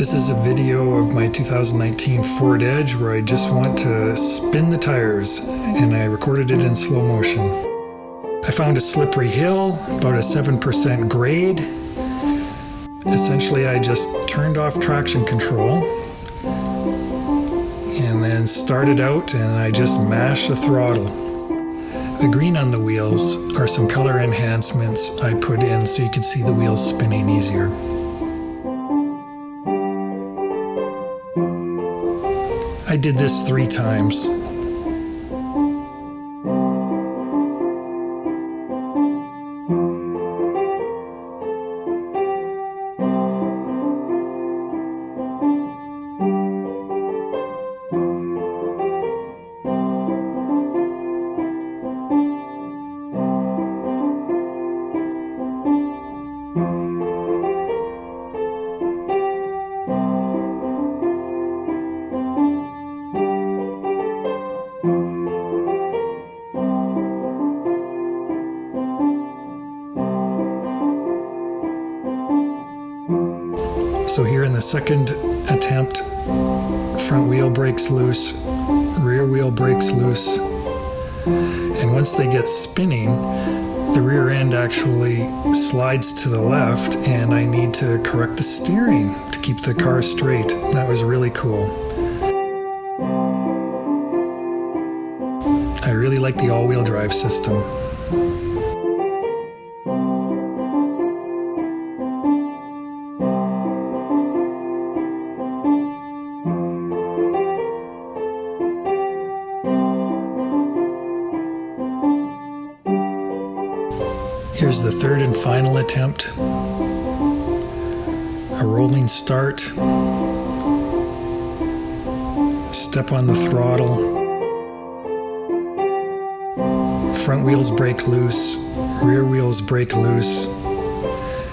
This is a video of my 2019 Ford Edge where I just want to spin the tires, and I recorded it in slow motion. I found a slippery hill, about a 7% grade. Essentially, I just turned off traction control and then started out, and I just mashed the throttle. The green on the wheels are some color enhancements I put in so you could see the wheels spinning easier. I did this 3 times. So here in the second attempt, front wheel brakes loose, rear wheel brakes loose, and once they get spinning, the rear end actually slides to the left, and I need to correct the steering to keep the car straight. That was really cool. I really like the all-wheel drive system. Here's the third and final attempt. A rolling start. Step on the throttle. Front wheels brake loose. Rear wheels brake loose.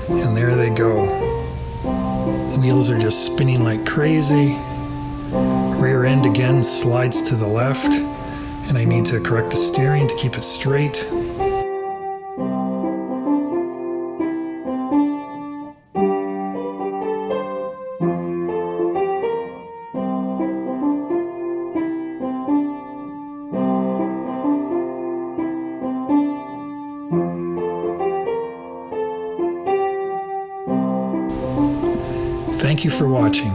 And there they go. Wheels are just spinning like crazy. Rear end again slides to the left. And I need to correct the steering to keep it straight. Thank you for watching.